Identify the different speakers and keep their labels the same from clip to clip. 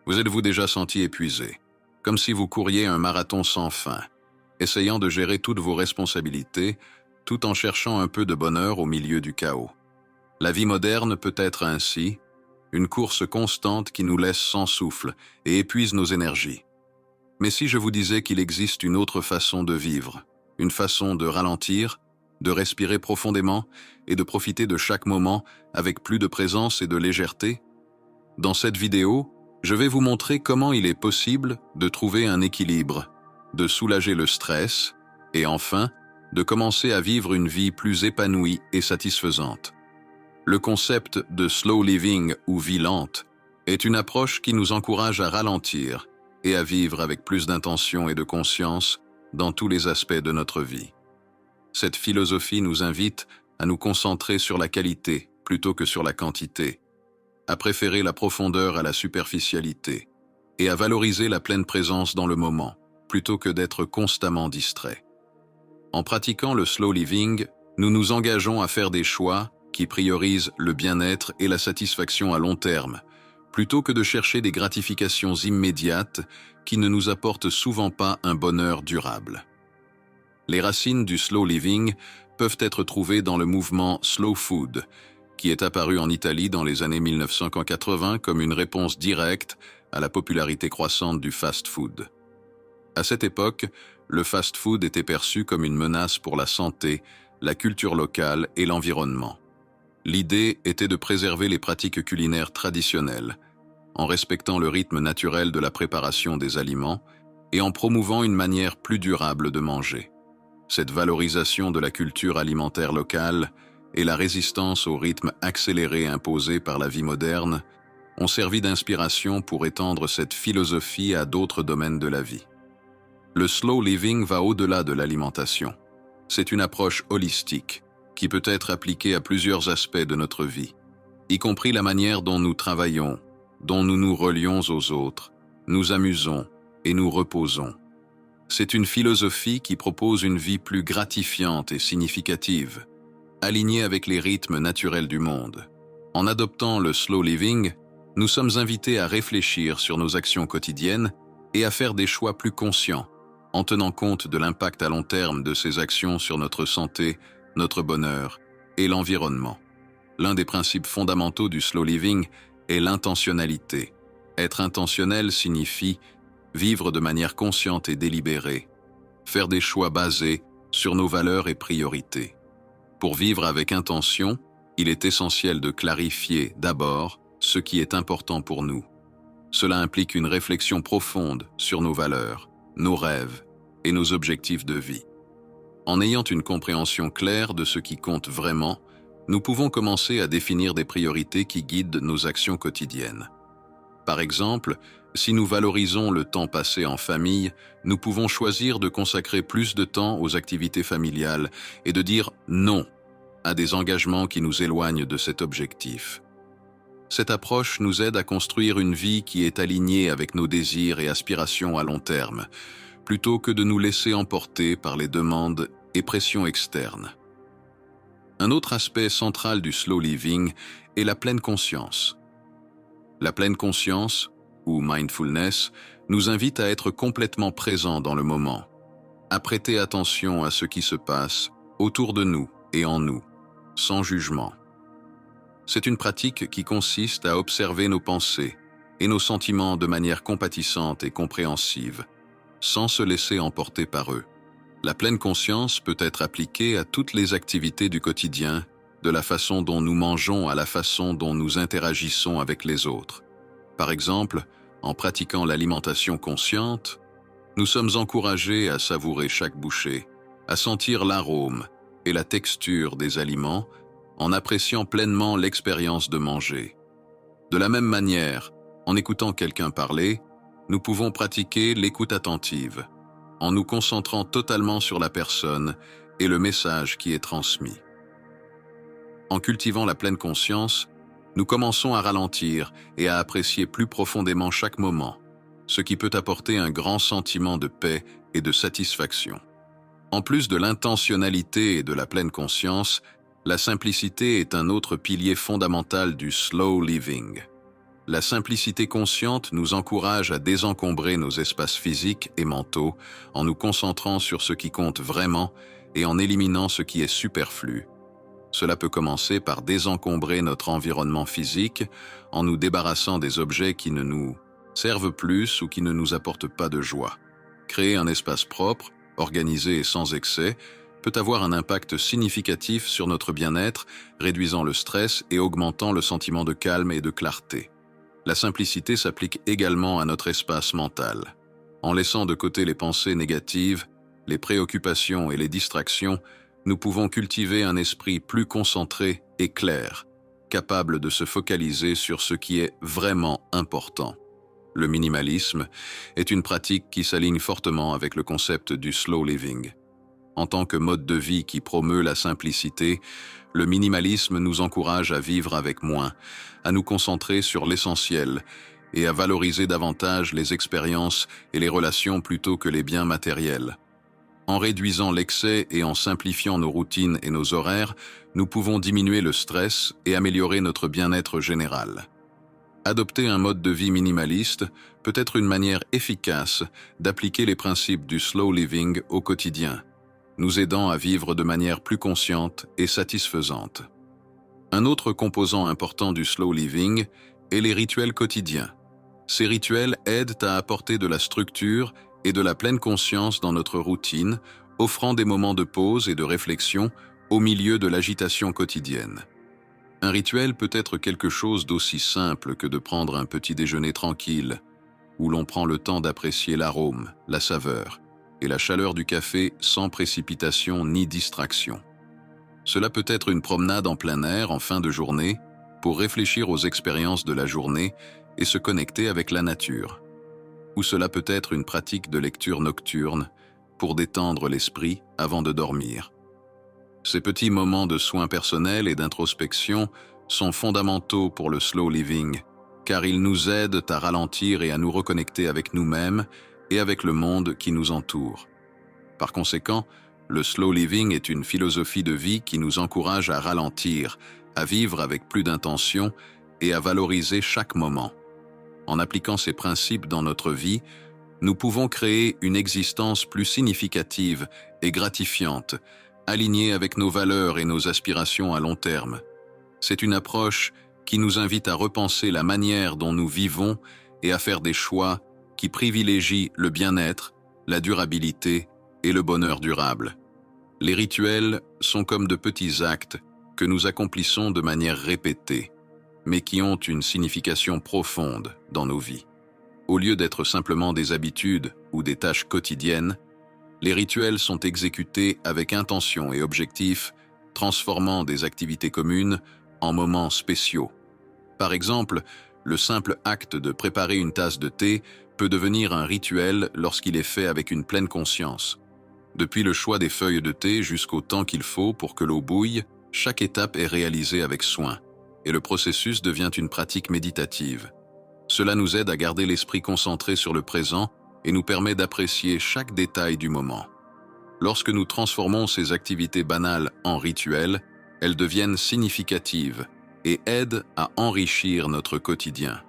Speaker 1: Vous êtes-vous déjà senti épuisé, comme si vous couriez un marathon sans fin, essayant de gérer toutes vos responsabilités, tout en cherchant un peu de bonheur au milieu du chaos? La vie moderne peut être ainsi, une course constante qui nous laisse sans souffle et épuise nos énergies. Mais si je vous disais qu'il existe une autre façon de vivre, une façon de ralentir, de respirer profondément et de profiter de chaque moment avec plus de présence et de légèreté? Dans cette vidéo, je vais vous montrer comment il est possible de trouver un équilibre, de soulager le stress et enfin, de commencer à vivre une vie plus épanouie et satisfaisante. Le concept de slow living ou vie lente est une approche qui nous encourage à ralentir et à vivre avec plus d'intention et de conscience dans tous les aspects de notre vie. Cette philosophie nous invite à nous concentrer sur la qualité plutôt que sur la quantité, à préférer la profondeur à la superficialité et à valoriser la pleine présence dans le moment plutôt que d'être constamment distrait. En pratiquant le slow living, nous nous engageons à faire des choix qui priorisent le bien-être et la satisfaction à long terme, plutôt que de chercher des gratifications immédiates qui ne nous apportent souvent pas un bonheur durable. Les racines du slow living peuvent être trouvées dans le mouvement slow food, qui est apparu en Italie dans les années 1980 comme une réponse directe à la popularité croissante du fast-food. À cette époque, le fast-food était perçu comme une menace pour la santé, la culture locale et l'environnement. L'idée était de préserver les pratiques culinaires traditionnelles, en respectant le rythme naturel de la préparation des aliments et en promouvant une manière plus durable de manger. Cette valorisation de la culture alimentaire locale et la résistance au rythme accéléré imposé par la vie moderne ont servi d'inspiration pour étendre cette philosophie à d'autres domaines de la vie. Le slow living va au-delà de l'alimentation. C'est une approche holistique qui peut être appliquée à plusieurs aspects de notre vie, y compris la manière dont nous travaillons, dont nous nous relions aux autres, nous amusons et nous reposons. C'est une philosophie qui propose une vie plus gratifiante et significative, alignée avec les rythmes naturels du monde. En adoptant le slow living, nous sommes invités à réfléchir sur nos actions quotidiennes et à faire des choix plus conscients, en tenant compte de l'impact à long terme de ces actions sur notre santé, notre bonheur et l'environnement. L'un des principes fondamentaux du slow living est l'intentionnalité. Être intentionnel signifie vivre de manière consciente et délibérée, faire des choix basés sur nos valeurs et priorités. Pour vivre avec intention, il est essentiel de clarifier d'abord ce qui est important pour nous. Cela implique une réflexion profonde sur nos valeurs, nos rêves et nos objectifs de vie. En ayant une compréhension claire de ce qui compte vraiment, nous pouvons commencer à définir des priorités qui guident nos actions quotidiennes. Par exemple, si nous valorisons le temps passé en famille, nous pouvons choisir de consacrer plus de temps aux activités familiales et de dire non à des engagements qui nous éloignent de cet objectif. Cette approche nous aide à construire une vie qui est alignée avec nos désirs et aspirations à long terme, plutôt que de nous laisser emporter par les demandes et pressions externes. Un autre aspect central du slow living est la pleine conscience. La pleine conscience, ou mindfulness, nous invite à être complètement présents dans le moment, à prêter attention à ce qui se passe autour de nous et en nous, sans jugement. C'est une pratique qui consiste à observer nos pensées et nos sentiments de manière compatissante et compréhensive, sans se laisser emporter par eux. La pleine conscience peut être appliquée à toutes les activités du quotidien, de la façon dont nous mangeons à la façon dont nous interagissons avec les autres. Par exemple, en pratiquant l'alimentation consciente, nous sommes encouragés à savourer chaque bouchée, à sentir l'arôme et la texture des aliments, en appréciant pleinement l'expérience de manger. De la même manière, en écoutant quelqu'un parler, nous pouvons pratiquer l'écoute attentive, en nous concentrant totalement sur la personne et le message qui est transmis. En cultivant la pleine conscience, nous commençons à ralentir et à apprécier plus profondément chaque moment, ce qui peut apporter un grand sentiment de paix et de satisfaction. En plus de l'intentionnalité et de la pleine conscience, la simplicité est un autre pilier fondamental du slow living. La simplicité consciente nous encourage à désencombrer nos espaces physiques et mentaux en nous concentrant sur ce qui compte vraiment et en éliminant ce qui est superflu. Cela peut commencer par désencombrer notre environnement physique en nous débarrassant des objets qui ne nous servent plus ou qui ne nous apportent pas de joie. Créer un espace propre, organisé et sans excès, peut avoir un impact significatif sur notre bien-être, réduisant le stress et augmentant le sentiment de calme et de clarté. La simplicité s'applique également à notre espace mental. En laissant de côté les pensées négatives, les préoccupations et les distractions, nous pouvons cultiver un esprit plus concentré et clair, capable de se focaliser sur ce qui est vraiment important. Le minimalisme est une pratique qui s'aligne fortement avec le concept du slow living. En tant que mode de vie qui promeut la simplicité, le minimalisme nous encourage à vivre avec moins, à nous concentrer sur l'essentiel et à valoriser davantage les expériences et les relations plutôt que les biens matériels. En réduisant l'excès et en simplifiant nos routines et nos horaires, nous pouvons diminuer le stress et améliorer notre bien-être général. Adopter un mode de vie minimaliste peut être une manière efficace d'appliquer les principes du slow living au quotidien, nous aidant à vivre de manière plus consciente et satisfaisante. Un autre composant important du slow living est les rituels quotidiens. Ces rituels aident à apporter de la structure et de la pleine conscience dans notre routine, offrant des moments de pause et de réflexion au milieu de l'agitation quotidienne. Un rituel peut être quelque chose d'aussi simple que de prendre un petit déjeuner tranquille, où l'on prend le temps d'apprécier l'arôme, la saveur et la chaleur du café sans précipitation ni distraction. Cela peut être une promenade en plein air en fin de journée pour réfléchir aux expériences de la journée et se connecter avec la nature. Ou cela peut être une pratique de lecture nocturne pour détendre l'esprit avant de dormir. Ces petits moments de soins personnels et d'introspection sont fondamentaux pour le slow living, car ils nous aident à ralentir et à nous reconnecter avec nous-mêmes et avec le monde qui nous entoure. Par conséquent, le slow living est une philosophie de vie qui nous encourage à ralentir, à vivre avec plus d'intention et à valoriser chaque moment. En appliquant ces principes dans notre vie, nous pouvons créer une existence plus significative et gratifiante, alignée avec nos valeurs et nos aspirations à long terme. C'est une approche qui nous invite à repenser la manière dont nous vivons et à faire des choix qui privilégient le bien-être, la durabilité et le bonheur durable. Les rituels sont comme de petits actes que nous accomplissons de manière répétée, mais qui ont une signification profonde dans nos vies. Au lieu d'être simplement des habitudes ou des tâches quotidiennes, les rituels sont exécutés avec intention et objectif, transformant des activités communes en moments spéciaux. Par exemple, le simple acte de préparer une tasse de thé peut devenir un rituel lorsqu'il est fait avec une pleine conscience. Depuis le choix des feuilles de thé jusqu'au temps qu'il faut pour que l'eau bouille, chaque étape est réalisée avec soin, et le processus devient une pratique méditative. Cela nous aide à garder l'esprit concentré sur le présent et nous permet d'apprécier chaque détail du moment. Lorsque nous transformons ces activités banales en rituels, elles deviennent significatives et aident à enrichir notre quotidien.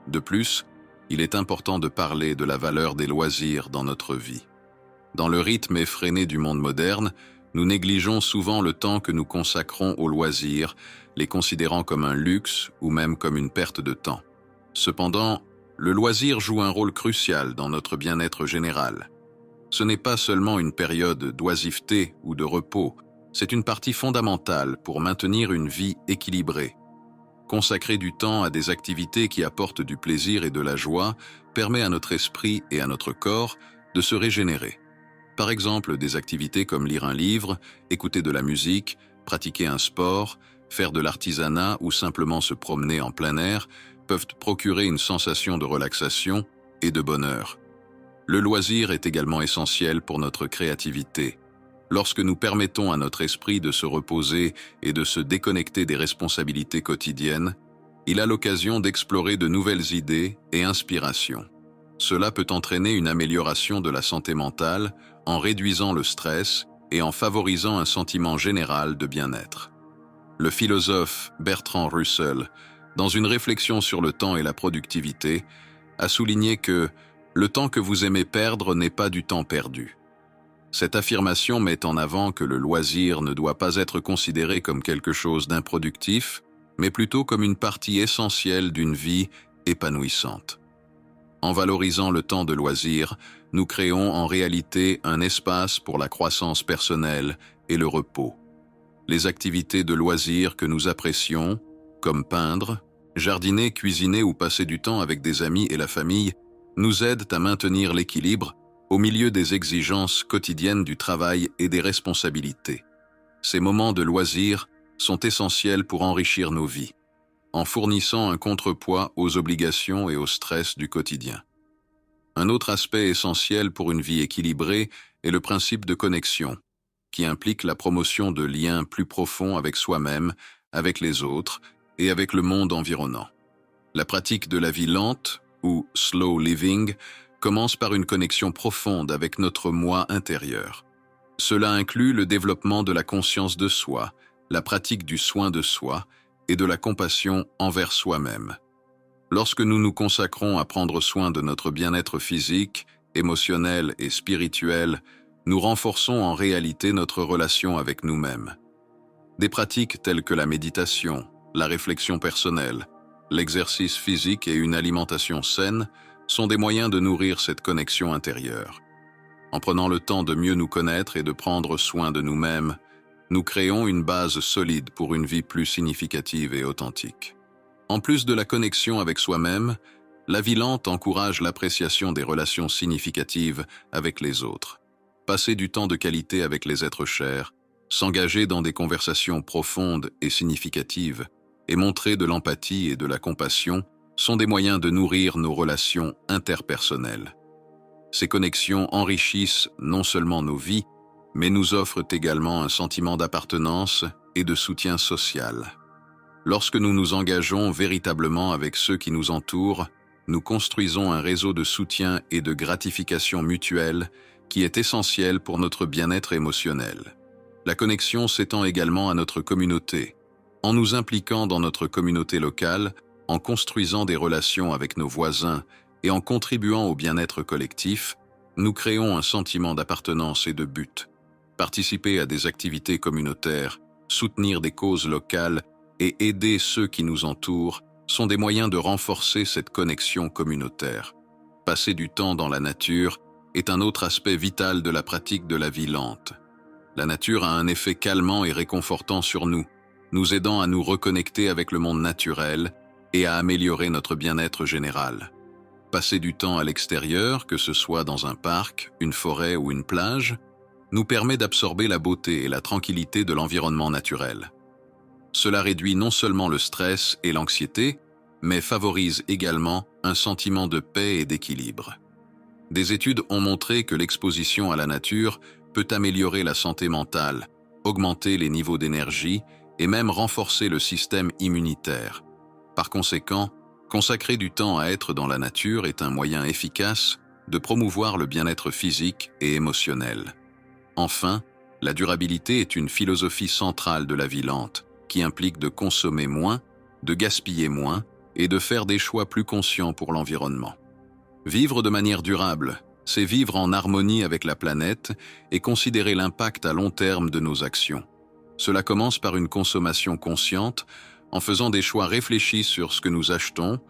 Speaker 1: De plus, il est important de parler de la valeur des loisirs dans notre vie. Dans le rythme effréné du monde moderne, nous négligeons souvent le temps que nous consacrons aux loisirs, les considérant comme un luxe ou même comme une perte de temps. Cependant, le loisir joue un rôle crucial dans notre bien-être général. Ce n'est pas seulement une période d'oisiveté ou de repos, c'est une partie fondamentale pour maintenir une vie équilibrée. Consacrer du temps à des activités qui apportent du plaisir et de la joie permet à notre esprit et à notre corps de se régénérer. Par exemple, des activités comme lire un livre, écouter de la musique, pratiquer un sport, faire de l'artisanat ou simplement se promener en plein air peuvent procurer une sensation de relaxation et de bonheur. Le loisir est également essentiel pour notre créativité. Lorsque nous permettons à notre esprit de se reposer et de se déconnecter des responsabilités quotidiennes, il a l'occasion d'explorer de nouvelles idées et inspirations. Cela peut entraîner une amélioration de la santé mentale en réduisant le stress et en favorisant un sentiment général de bien-être. Le philosophe Bertrand Russell dans une réflexion sur le temps et la productivité, a souligné que le temps que vous aimez perdre n'est pas du temps perdu. Cette affirmation met en avant que le loisir ne doit pas être considéré comme quelque chose d'improductif, mais plutôt comme une partie essentielle d'une vie épanouissante. En valorisant le temps de loisir, nous créons en réalité un espace pour la croissance personnelle et le repos. Les activités de loisirs que nous apprécions, comme peindre, jardiner, cuisiner ou passer du temps avec des amis et la famille, nous aident à maintenir l'équilibre au milieu des exigences quotidiennes du travail et des responsabilités. Ces moments de loisirs sont essentiels pour enrichir nos vies, en fournissant un contrepoids aux obligations et au stress du quotidien. Un autre aspect essentiel pour une vie équilibrée est le principe de connexion, qui implique la promotion de liens plus profonds avec soi-même, avec les autres et avec le monde environnant. La pratique de la vie lente, ou slow living, commence par une connexion profonde avec notre moi intérieur. Cela inclut le développement de la conscience de soi, la pratique du soin de soi et de la compassion envers soi-même. Lorsque nous nous consacrons à prendre soin de notre bien-être physique, émotionnel et spirituel, nous renforçons en réalité notre relation avec nous-mêmes. Des pratiques telles que la méditation, la réflexion personnelle, l'exercice physique et une alimentation saine sont des moyens de nourrir cette connexion intérieure. En prenant le temps de mieux nous connaître et de prendre soin de nous-mêmes, nous créons une base solide pour une vie plus significative et authentique. En plus de la connexion avec soi-même, la vie lente encourage l'appréciation des relations significatives avec les autres. Passer du temps de qualité avec les êtres chers, s'engager dans des conversations profondes et significatives, et montrer de l'empathie et de la compassion sont des moyens de nourrir nos relations interpersonnelles. Ces connexions enrichissent non seulement nos vies, mais nous offrent également un sentiment d'appartenance et de soutien social. Lorsque nous nous engageons véritablement avec ceux qui nous entourent, nous construisons un réseau de soutien et de gratification mutuelle qui est essentiel pour notre bien-être émotionnel. La connexion s'étend également à notre communauté. En nous impliquant dans notre communauté locale, en construisant des relations avec nos voisins et en contribuant au bien-être collectif, nous créons un sentiment d'appartenance et de but. Participer à des activités communautaires, soutenir des causes locales et aider ceux qui nous entourent sont des moyens de renforcer cette connexion communautaire. Passer du temps dans la nature est un autre aspect vital de la pratique de la vie lente. La nature a un effet calmant et réconfortant sur nous, nous aidant à nous reconnecter avec le monde naturel et à améliorer notre bien-être général. Passer du temps à l'extérieur, que ce soit dans un parc, une forêt ou une plage, nous permet d'absorber la beauté et la tranquillité de l'environnement naturel. Cela réduit non seulement le stress et l'anxiété, mais favorise également un sentiment de paix et d'équilibre. Des études ont montré que l'exposition à la nature peut améliorer la santé mentale, augmenter les niveaux d'énergie et même renforcer le système immunitaire. Par conséquent, consacrer du temps à être dans la nature est un moyen efficace de promouvoir le bien-être physique et émotionnel. Enfin, la durabilité est une philosophie centrale de la vie lente, qui implique de consommer moins, de gaspiller moins et de faire des choix plus conscients pour l'environnement. Vivre de manière durable, c'est vivre en harmonie avec la planète et considérer l'impact à long terme de nos actions. Cela commence par une consommation consciente, en faisant des choix réfléchis sur ce que nous achetons,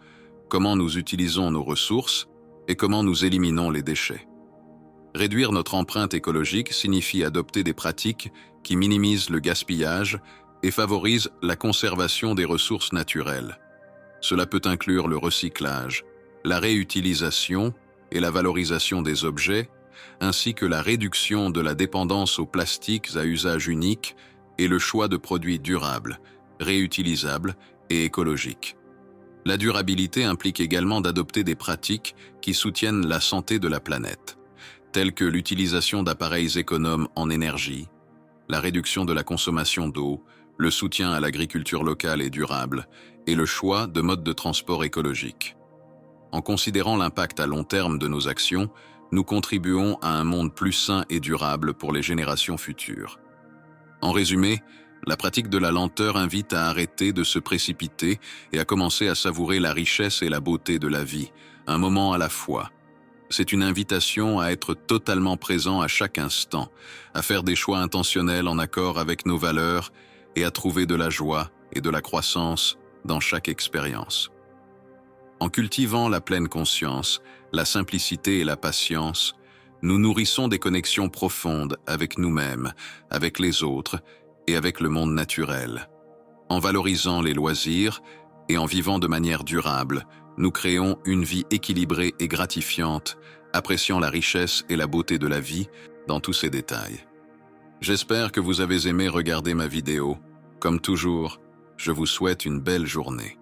Speaker 1: comment nous utilisons nos ressources et comment nous éliminons les déchets. Réduire notre empreinte écologique signifie adopter des pratiques qui minimisent le gaspillage et favorisent la conservation des ressources naturelles. Cela peut inclure le recyclage, la réutilisation et la valorisation des objets, ainsi que la réduction de la dépendance aux plastiques à usage unique et le choix de produits durables, réutilisables et écologiques. La durabilité implique également d'adopter des pratiques qui soutiennent la santé de la planète, telles que l'utilisation d'appareils économes en énergie, la réduction de la consommation d'eau, le soutien à l'agriculture locale et durable, et le choix de modes de transport écologiques. En considérant l'impact à long terme de nos actions, nous contribuons à un monde plus sain et durable pour les générations futures. En résumé, La pratique de la lenteur invite à arrêter de se précipiter et à commencer à savourer la richesse et la beauté de la vie, un moment à la fois. C'est une invitation à être totalement présent à chaque instant, à faire des choix intentionnels en accord avec nos valeurs et à trouver de la joie et de la croissance dans chaque expérience. En cultivant la pleine conscience, la simplicité et la patience, nous nourrissons des connexions profondes avec nous-mêmes, avec les autres et avec le monde naturel. En valorisant les loisirs et en vivant de manière durable, nous créons une vie équilibrée et gratifiante, appréciant la richesse et la beauté de la vie dans tous ses détails. J'espère que vous avez aimé regarder ma vidéo. Comme toujours, je vous souhaite une belle journée.